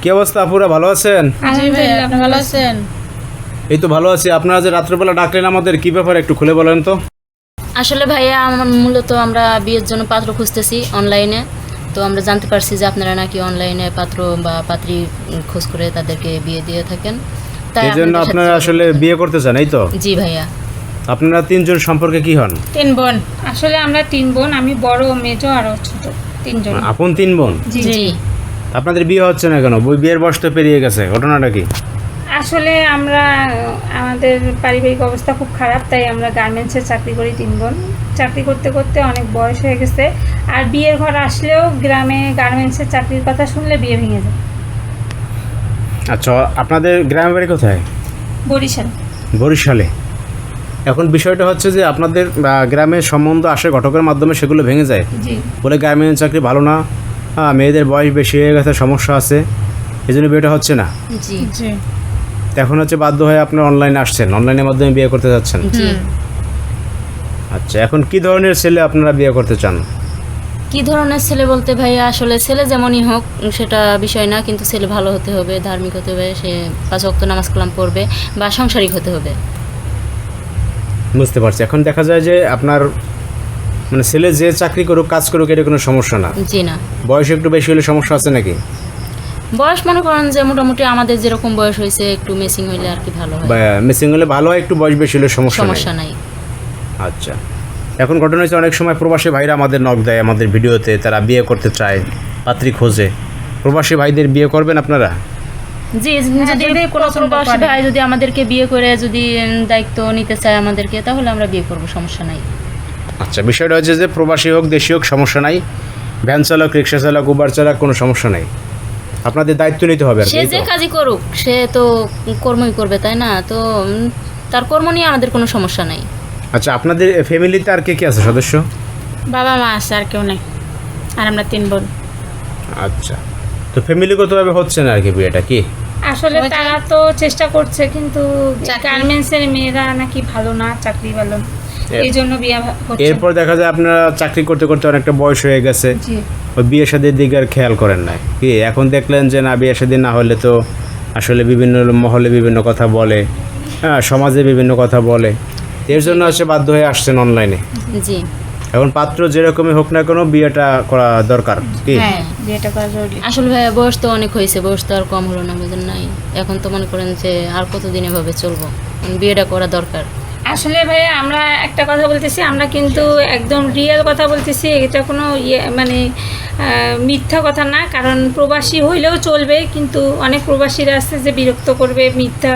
কি অবস্থা আপুরা, ভালো আছেন? জি ভাইয়া, আপনি ভালো আছেন? এই তো ভালো আছি। আপনারা যে রাত্রেবেলা ডাকলেন আমাদের, কি ব্যাপার একটু খুলে বলেন তো। আসলে ভাইয়া মূলত আমরা বিয়ের জন্য পাত্র খুঁজতেছি অনলাইনে। তো আমরা জানতে পারছি যে আপনারা নাকি অনলাইনে পাত্র বা পাত্রী খোঁজ করে তাদেরকে বিয়ে দিয়ে থাকেন। এই জন্য আপনারা আসলে বিয়ে করতে চান, এই তো? জি ভাইয়া। আপনারা তিনজন সম্পর্কে কি হন? 3 বোন। আসলে আমরা 3 বোন, আমি বড়, মেজো আর ছোট, 3 জন। আপন 3 বোন? জি জি। আপনাদের বিয়ে হচ্ছে না কেন? বিয়ের বয়স তো পেরিয়ে গেছে, ঘটনাটা কি? আসলে আমাদের পারিবারিক অবস্থা খুব খারাপ, তাই আমরা গার্মেন্টসে চাকরি করি 3 বোন। চাকরি করতে করতে অনেক বয়স হয়ে গেছে, আর বিয়ের ঘর আসলেও গ্রামে গার্মেন্টসের চাকরির কথা শুনলে বিয়ে ভেঙে যায়। আচ্ছা, আপনাদের গ্রামের বাড়ি কোথায়? বরিশাল। বরিশালে। এখন বিষয়টা হচ্ছে যে আপনাদের গ্রামে সম্বন্ধ আসে ঘটকের মাধ্যমে, সেগুলো ভেঙে যায় জি। বলে গার্মেন্টস চাকরি ভালো না, মেয়েদের বয়স বেশি হয়ে গেছে, সমস্যা আছে, এই জন্য বিয়েটা হচ্ছে না। জি জি। এখন হচ্ছে বাধ্য হয়ে আপনার অনলাইনে আসছেন, অনলাইনের মাধ্যমে বিয়ে করতে যাচ্ছেন। জি। আচ্ছা, এখন কি ধরনের ছেলে আপনারা বিয়ে করতে চান? কি ধরনের ছেলে বলতে ভাইয়া, আসলে ছেলে যেমনই হোক সেটা বিষয় না, কিন্তু ছেলে ভালো হতে হবে, ধার্মিক হতে হবে, সে 5 ওয়াক্ত নামাজ কালাম পড়বে বা সাংসারিক হতে হবে। বুঝতে পারছি। এখন দেখা যায় যে আপনার মানে ছেলে যে চাকরি করুক, কাজ করুক, এটা কোনো সমস্যা না। জি না। বয়স একটু বেশি হলে সমস্যা আছে নাকি? বয়স মনে করেন যে মোটামুটি আমাদের যেরকম বয়স হয়েছে, একটু মেসিং হইলে আর কি ভালো হয়। বা মিসিং হলে ভালো হয়, একটু বয়স বেশি হলে সমস্যা সমস্যা নেই। নাই। আচ্ছা, এখন ঘটনা হচ্ছে অনেক সময় প্রবাসী ভাইরা আমাদের নক দেয় আমাদের ভিডিওতে, তারা বিয়ে করতে চায়, পাত্রী খোঁজে। প্রবাসী ভাইদের বিয়ে করবেন আপনারা? জি, যদি কোনো প্রবাসী ভাই যদি আমাদেরকে বিয়ে করে যদি দায়িত্ব নিতে চায় আমাদেরকে, তাহলে আমরা বিয়ে করব, সমস্যা নাই। আচ্ছা, বিষয়টা হচ্ছে যে প্রবাসী হোক দেশি হোক সমস্যা নাই, ভ্যান চালক, রিক্সা চালক, উবার চালক, কোনো সমস্যা নাই, আপনাদের দায়িত্ব নিতে হবে। সে যে কাজই করুক, সে তো কর্মই করবে, তাই না? তো তার কর্ম নিয়ে আমাদের কোনো সমস্যা নাই। আচ্ছা, আপনাদের ফ্যামিলিতে আর কে কে আছে সদস্য? বাবা মা আছে, আর কেউ নেই, আর আমরা 3 বোন। আচ্ছা, তো ফ্যামিলিগতভাবে হচ্ছে না আর কি বিয়েটা, কি? আসলে তারা তো চেষ্টা করছে, কিন্তু গার্মেন্টসের মেয়েরা নাকি ভালো না, চাকরি ভালো, এই জন্য বিয়ে হচ্ছে। এরপর দেখা যায় আপনারা চাকরি করতে করতে অনেকটা বয়স হয়ে গেছে, জি। ওই বিয়ে শাদীর দিকে আর খেয়াল করেন না, কি? এখন দেখলেন যে না, বিয়ে শাদী না হলে তো আসলে বিভিন্ন মহলে বিভিন্ন কথা বলে, সমাজে বিভিন্ন কথা বলে, এর জন্য হচ্ছে বাধ্য হয়ে আসছেন অনলাইনে। জি। এখন পাত্র যেরকমই হোক না কেন, বিয়েটা করা দরকার, কি? হ্যাঁ, বিয়েটা করা জরুরি। আসলে ভাইয়া বয়স তো অনেক হয়েছে, বয়স তো আর কম হলো না, বুঝেন নাই? এখন তো মনে করেন যে আর কতদিন এভাবে চলবো, বিয়েটা করা দরকার। আসলে ভাইয়া আমরা একটা কথা বলতেছি, আমরা কিন্তু একদম রিয়েল কথা বলতেছি, এটা কোনো মিথ্যা কথা না। কারণ প্রবাসী হইলেও চলবে, কিন্তু অনেক প্রবাসীরা আছে যে বিরক্ত করবে, মিথ্যা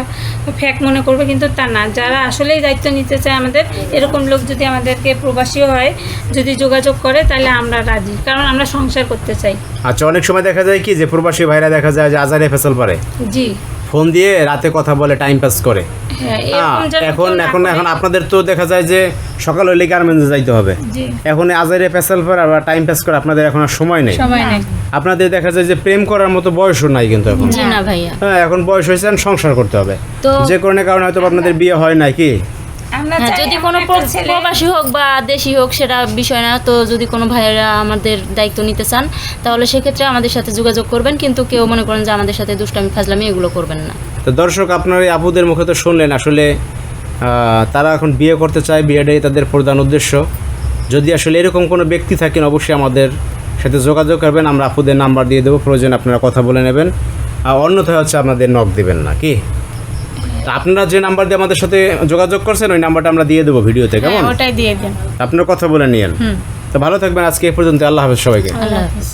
ফ্যাক মনে করবে, কিন্তু তা না। যারা আসলেই দায়িত্ব নিতে চায় আমাদের, এরকম লোক যদি আমাদেরকে প্রবাসীও হয়, যদি যোগাযোগ করে, তাহলে আমরা রাজি, কারণ আমরা সংসার করতে চাই। আচ্ছা, অনেক সময় দেখা যায় কি যে প্রবাসী ভাইরা দেখা যায় যে আজারে ফেসল পারে, জি। ফোন দিয়ে রাতে কথা বলে টাইম পাস করে। হ্যাঁ, এরকম যেন এখন কেউ না এখন করে। এখন আপনাদের তো দেখা যায় যে সকাল হলে গার্মেন্টসে যাইতে হবে, জি। এখন আজারে ফেসাল পর আবার টাইম পাস করে আপনাদের এখন আর সময় নেই। সময় নেই। আপনাদের দেখা যায় যে প্রেম করার মতো বয়সও নাই কিন্তু এখন। জি না ভাইয়া। হ্যাঁ, এখন বয়স হয়েছে, সংসার করতে হবে, তো যে কারণে হয়তো আপনাদের বিয়ে হয় নাই, কি? আমরা হ্যাঁ, চাই যদি এমন কোনো একটা ছেলে- প্রবাসী হোক বা দেশি হোক সেটা বিষয় না, তো যদি কোনো ভাইয়েরা আমাদের দায়িত্ব নিতে চান, তাহলে সেক্ষেত্রে আমাদের সাথে যোগাযোগ করবেন, কিন্তু কেউ মনে করেন যে আমাদের সাথে দুষ্টামি ফাজলামি এগুলো করবেন না। তো দর্শক, আপনার এই আপুদের মুখে তো শুনলেন, আসলে তারা এখন বিয়ে করতে চায়, বিয়েটাই তাদের প্রধান উদ্দেশ্য। যদি আসলে এরকম কোনো ব্যক্তি থাকেন, অবশ্যই আমাদের সাথে যোগাযোগ করবেন, আমরা আপুদের নাম্বার দিয়ে দেবো, প্রয়োজন আপনারা কথা বলে নেবেন, আর অন্যথায় হচ্ছে আপনাদের নক দিবেন না, কি? তা আপনারা যে নাম্বার দিয়ে আমাদের সাথে যোগাযোগ করছেন, ওই নাম্বারটা আমরা দিয়ে দেবো ভিডিওতে, কেমন? ওটাই দিয়ে দেন। আপনারা কথা বলে নিয়েন। তো ভালো থাকবেন, আজকে এই পর্যন্ত। আল্লাহ হাফেজ সবাইকে। আল্লাহ হাফেজ।